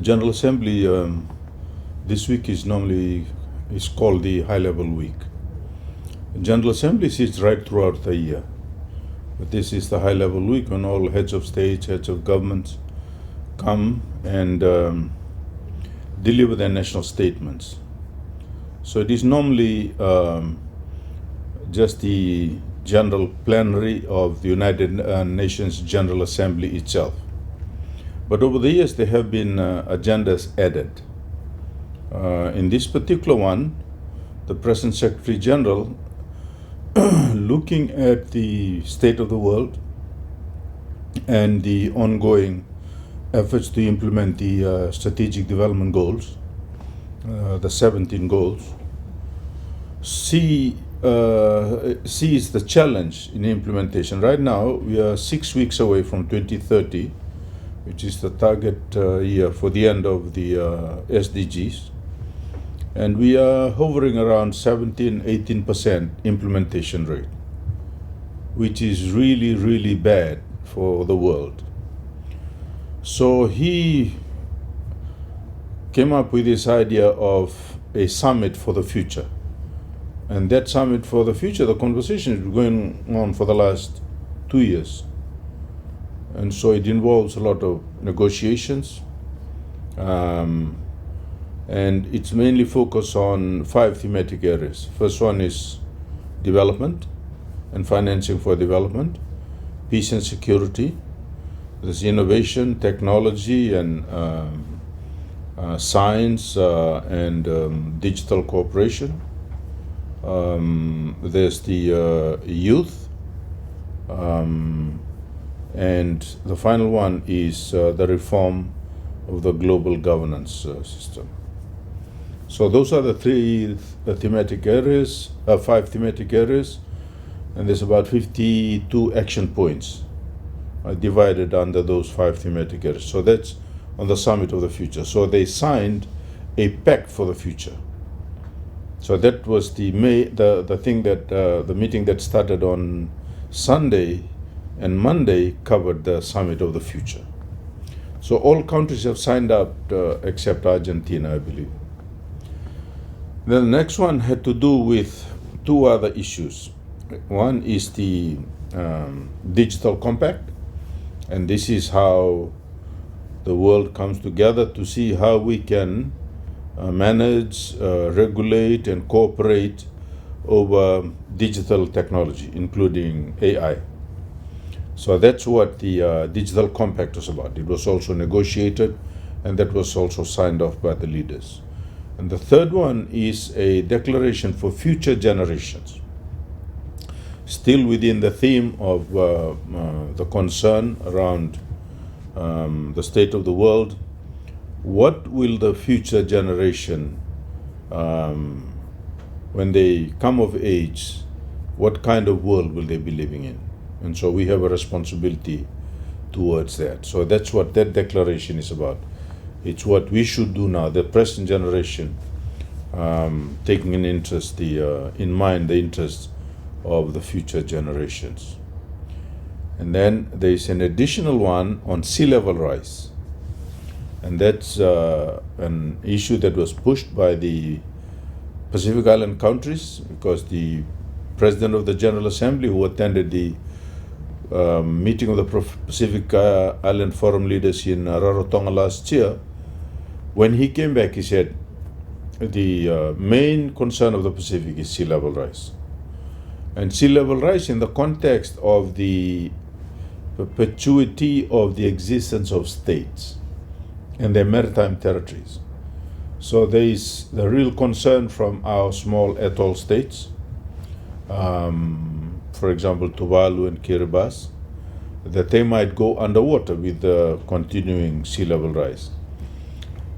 The General Assembly this week is called the high-level week. The General Assembly sits right throughout the year, but this is the high-level week when all heads of states, heads of governments come and deliver their national statements. So it is normally just the general plenary of the United Nations General Assembly itself. But over the years, there have been agendas added. In this particular one, the President Secretary General, looking at the state of the world and the ongoing efforts to implement the strategic development goals, the 17 goals, sees the challenge in implementation. Right now, we are 6 weeks away from 2030, which is the target year for the end of the SDGs. And we are hovering around 17-18% implementation rate, which is really, really bad for the world. So he came up with this idea of a summit for the future. And that summit for the future, the conversation is going on for the last 2 years. And so it involves a lot of negotiations, and it's mainly focused on 5 thematic areas. First one is development and financing for development, peace and security. There's innovation, technology, and science and digital cooperation. There's the youth. And the final one is the reform of the global governance system. So those are the 3 thematic areas, 5 thematic areas, and there's about 52 action points divided under those 5 thematic areas. So that's on the Summit of the Future. So they signed a pact for the future. So that was the meeting that started on Sunday, and Monday covered the Summit of the Future. So all countries have signed up except Argentina, I believe. Then the next one had to do with 2 other issues. One is the digital compact, and this is how the world comes together to see how we can manage, regulate, and cooperate over digital technology, including AI. So that's what the digital compact was about. It was also negotiated, and that was also signed off by the leaders. And the third one is a declaration for future generations. Still within the theme of the concern around the state of the world, what will the future generation, when they come of age, what kind of world will they be living in? And so we have a responsibility towards that. So that's what that declaration is about. It's what we should do now, the present generation, taking an interest, in mind the interests of the future generations. And then there is an additional one on sea level rise. And that's an issue that was pushed by the Pacific Island countries, because the President of the General Assembly, who attended the meeting of the Pacific Island Forum leaders in Rarotonga last year, when he came back, he said the main concern of the Pacific is sea level rise. And sea level rise in the context of the perpetuity of the existence of states and their maritime territories. So there is the real concern from our small atoll states, for example, Tuvalu and Kiribati, that they might go underwater with the continuing sea level rise.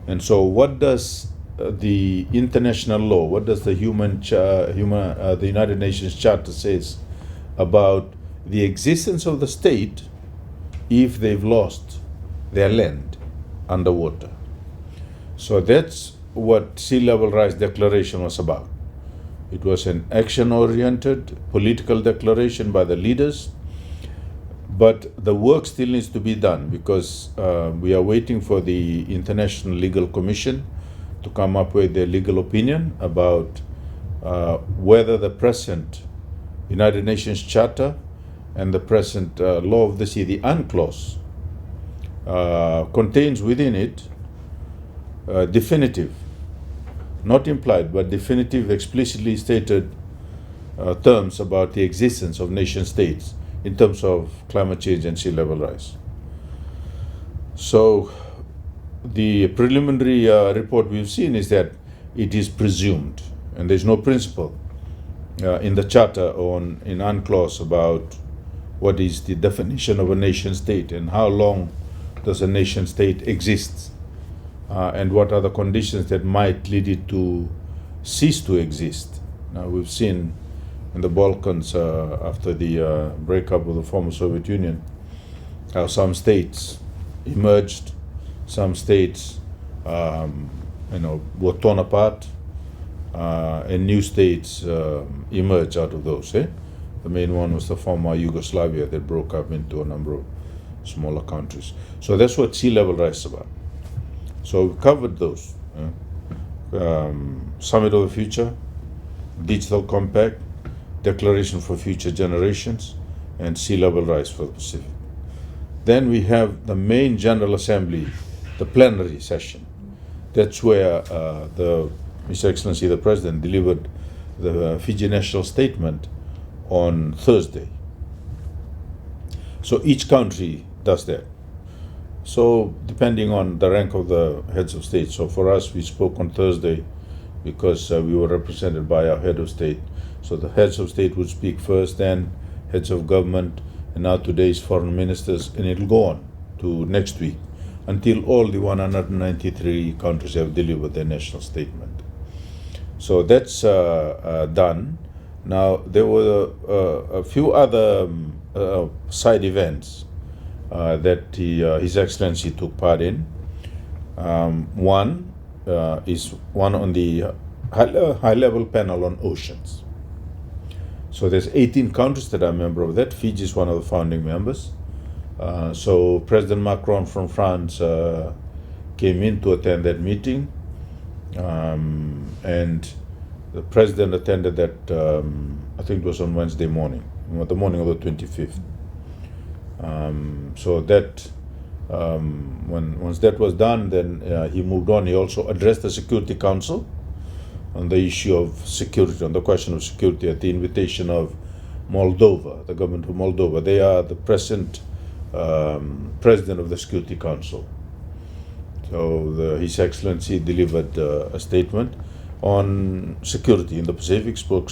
And so what does the international law, what does the the United Nations Charter says about the existence of the state if they've lost their land underwater? So that's what Sea Level Rise Declaration was about. It was an action-oriented political declaration by the leaders, But the work still needs to be done because we are waiting for the International Legal Commission to come up with their legal opinion about whether the present United Nations Charter and the present law of the sea, the UNCLOS, contains within it definitive, not implied, but definitive, explicitly stated terms about the existence of nation states in terms of climate change and sea level rise. So the preliminary report we've seen is that it is presumed, and there's no principle in the Charter or in UNCLOS about what is the definition of a nation state and how long does a nation state exist, and what are the conditions that might lead it to cease to exist. Now, we've seen in the Balkans after the breakup of the former Soviet Union how some states emerged, some states were torn apart, and new states emerged out of those. The main one was the former Yugoslavia that broke up into a number of smaller countries. So that's what sea level rise is about. So we covered those. Summit of the Future, Digital Compact, Declaration for Future Generations, and sea level rise for the Pacific. Then we have the main General Assembly, the plenary session. That's where His Excellency the President delivered the Fiji National Statement on Thursday. So each country does that. So depending on the rank of the heads of state. So for us, we spoke on Thursday because we were represented by our head of state. So the heads of state would speak first, then heads of government, and now today's foreign ministers, and it'll go on to next week until all the 193 countries have delivered their national statement. So that's done. Now, there were a few other side events that His Excellency took part in. One is one on the high-level panel on oceans. So there's 18 countries that are a member of that. Fiji is one of the founding members. So President Macron from France came in to attend that meeting, and the President attended that, I think it was on Wednesday morning, the morning of the 25th. So that, once that was done, then he moved on. He also addressed the Security Council on the issue of security, on the question of security at the invitation of Moldova, the government of Moldova. They are the present president of the Security Council. So His Excellency delivered a statement on security in the Pacific, spoke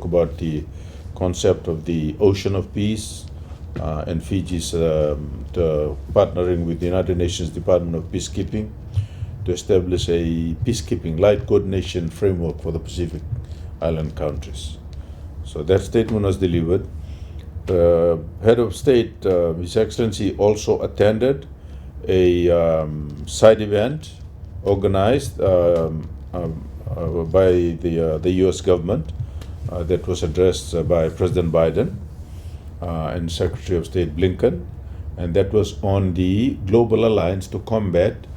about the concept of the Ocean of Peace, and Fiji's partnering with the United Nations Department of Peacekeeping to establish a peacekeeping light coordination framework for the Pacific Island countries. So that statement was delivered. The head of state, His Excellency, also attended a side event organized by the U.S. government that was addressed by President Biden and Secretary of State Blinken, and that was on the Global Alliance to combat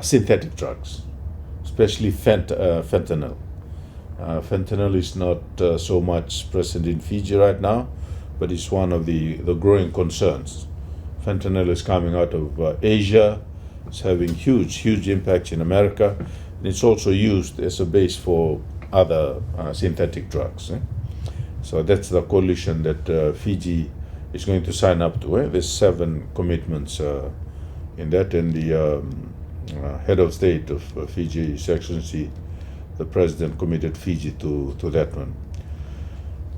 synthetic drugs, especially fentanyl. Fentanyl is not so much present in Fiji right now, but it's one of the growing concerns. Fentanyl is coming out of Asia. It's having huge impacts in America, and it's also used as a base for other synthetic drugs. So that's the coalition that Fiji is going to sign up to. There's 7 commitments in that, and the head of state of Fiji, His Excellency, the President, committed Fiji to that one.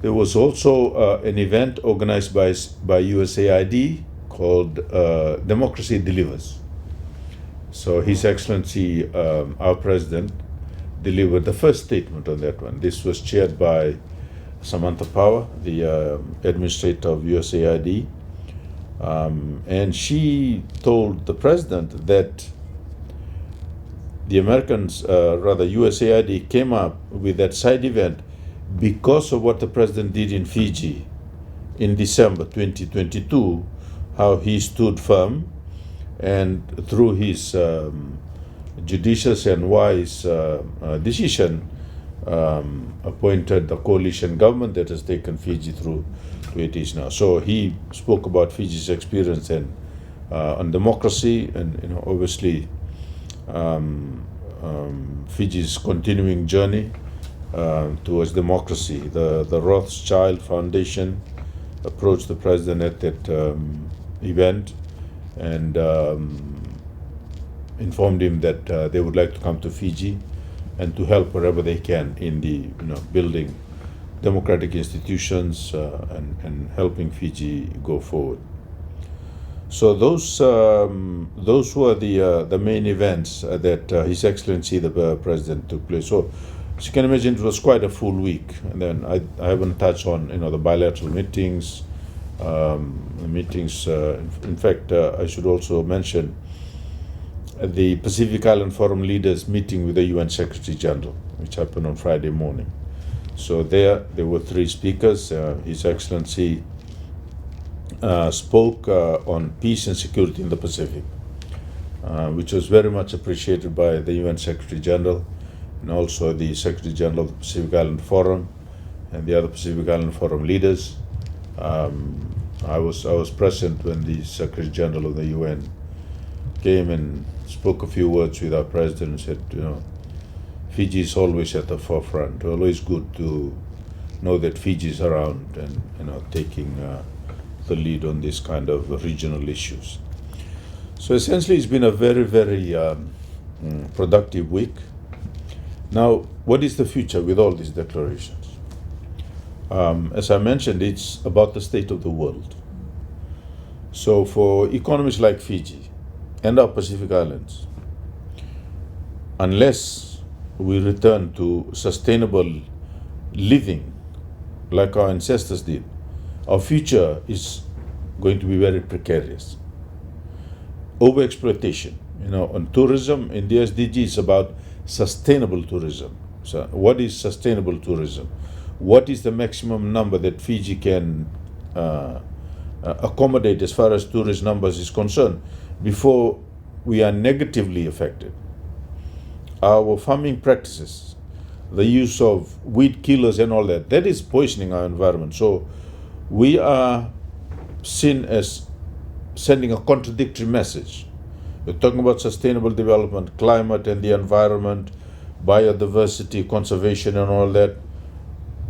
There was also an event organized by USAID called Democracy Delivers. So His Excellency, our President, delivered the first statement on that one. This was chaired by Samantha Power, the administrator of USAID, and she told the President that the Americans, USAID, came up with that side event because of what the President did in Fiji in December 2022 how he stood firm, and through his judicious and wise decision, appointed the coalition government that has taken Fiji through to it is now. So he spoke about Fiji's experience and on democracy, and obviously Fiji's continuing journey towards democracy. The Rothschild Foundation approached the president at that event and informed him that they would like to come to Fiji and to help wherever they can in the building democratic institutions and helping Fiji go forward. So those were the main events that His Excellency the President took place. So as you can imagine, it was quite a full week. And then I haven't touched on the bilateral meetings. In fact, I should also mention the Pacific Island Forum leaders meeting with the UN Secretary General, which happened on Friday morning. So there were 3 speakers. His Excellency spoke on peace and security in the Pacific, which was very much appreciated by the UN Secretary General and also the Secretary General of the Pacific Island Forum and the other Pacific Island Forum leaders. I was present when the Secretary General of the UN came and spoke a few words with our president and said, Fiji is always at the forefront. Always good to know that Fiji is around and taking the lead on this kind of regional issues. So essentially, it's been a very, very productive week. Now, what is the future with all these declarations? As I mentioned, it's about the state of the world. So for economies like Fiji and our Pacific Islands, unless we return to sustainable living like our ancestors did, our future is going to be very precarious. Overexploitation, on tourism in the SDG is about sustainable tourism. So what is sustainable tourism? What is the maximum number that Fiji can accommodate as far as tourist numbers is concerned before we are negatively affected? Our farming practices, the use of weed killers and all that is poisoning our environment. So we are seen as sending a contradictory message. We're talking about sustainable development, climate and the environment, biodiversity, conservation and all that.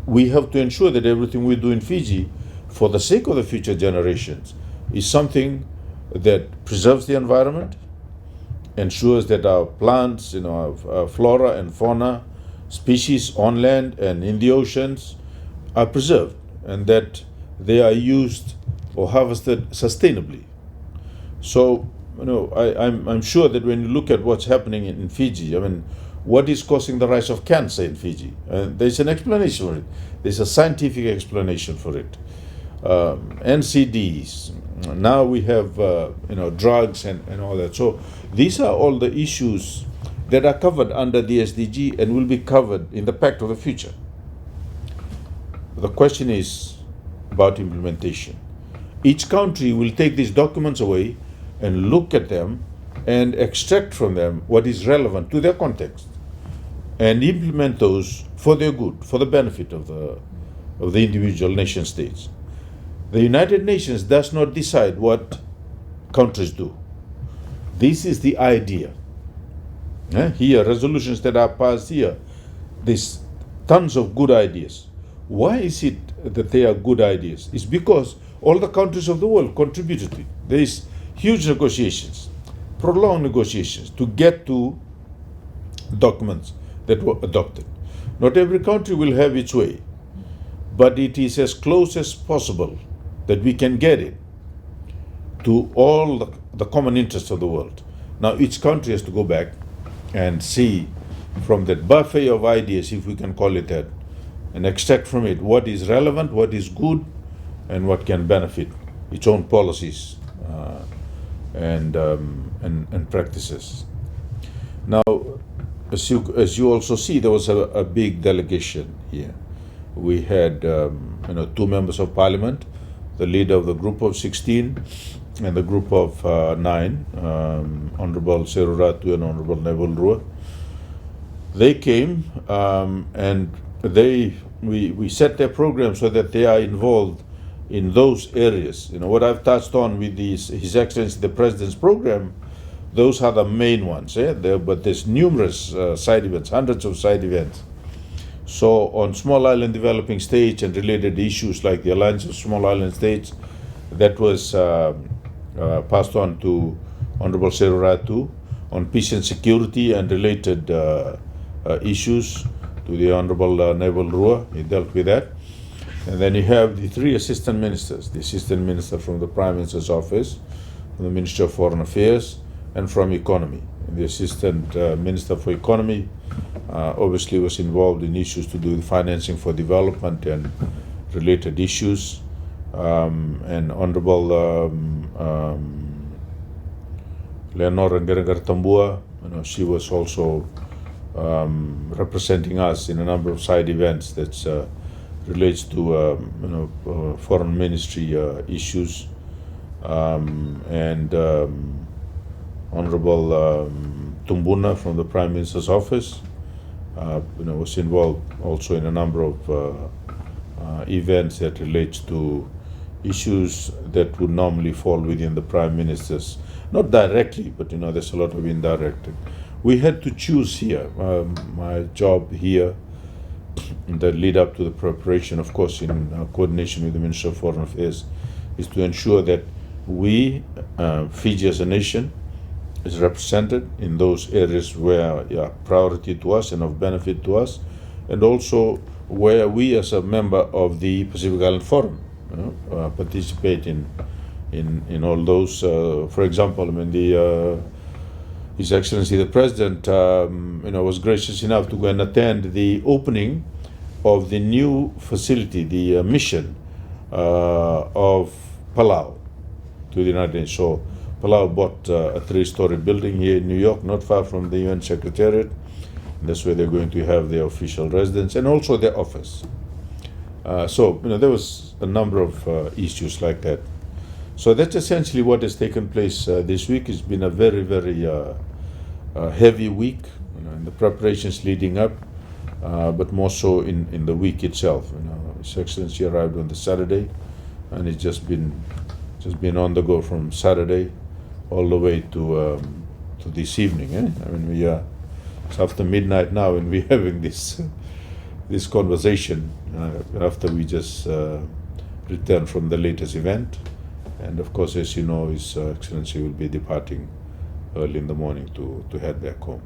We have to ensure that everything we do in Fiji, for the sake of the future generations, is something that preserves the environment, ensures that our plants, our flora and fauna, species on land and in the oceans are preserved, and that they are used or harvested sustainably. So, I'm sure that when you look at what's happening in Fiji, what is causing the rise of cancer in Fiji? There's an explanation for it. There's a scientific explanation for it. NCDs. Now we have drugs and all that. So these are all the issues that are covered under the SDG and will be covered in the Pact of the Future. The question is about implementation. Each country will take these documents away and look at them and extract from them what is relevant to their context and implement those for their good, for the benefit of the individual nation states. The United Nations does not decide what countries do. This is the idea. Here, resolutions that are passed here, there's tons of good ideas. Why is it that they are good ideas? It's because all the countries of the world contributed to it. There is huge negotiations, prolonged negotiations to get to documents that were adopted. Not every country will have its way, but it is as close as possible that we can get it to all the common interests of the world. Now each country has to go back and see from that buffet of ideas, if we can call it that, and extract from it what is relevant, what is good, and what can benefit its own policies and practices. Now, as you also see, there was a big delegation here. We had 2 members of parliament, the leader of the group of 16, and the group of 9, Honorable Seruiratu and Honorable Naivalurua, they came and we set their program so that they are involved in those areas. What I've touched on with His Excellency the President's program, those are the main ones. But there's numerous side events, hundreds of side events. So on small island developing states and related issues like the Alliance of Small Island States, that was passed on to Honorable Seruiratu. On peace and security and related issues to the Honorable Naivalurua, he dealt with that. And then you have the 3 assistant ministers, the assistant minister from the Prime Minister's office, from the Ministry of Foreign Affairs, and from economy. And the assistant minister for economy obviously was involved in issues to do with financing for development and related issues. And Honorable Lenora Qereqeretabua, she was also representing us in a number of side events that relates to foreign ministry issues, and Honorable Tubuna from the Prime Minister's office was involved also in a number of events that relates to issues that would normally fall within the Prime Minister's, not directly, but there's a lot of indirect. We had to choose here. My job here, in the lead up to the preparation, of course, in coordination with the Ministry of Foreign Affairs, is to ensure that we, Fiji as a nation, is represented in those areas where are priority to us and of benefit to us, and also where we as a member of the Pacific Island Forum participate in all those. For example, His Excellency the President was gracious enough to go and attend the opening of the new facility, the mission of Palau to the United Nations. So Palau bought a 3-story building here in New York, not far from the UN Secretariat. And that's where they're going to have their official residence and also their office. So there was a number of issues like that. So that's essentially what has taken place this week. It's been a very, very heavy week in the preparations leading up, but more so in the week itself. His Excellency arrived on the Saturday, and it's just been on the go from Saturday all the way to this evening. It's after midnight now, and we're having this conversation after we just returned from the latest event. And of course, as you know, His Excellency will be departing early in the morning to head back home.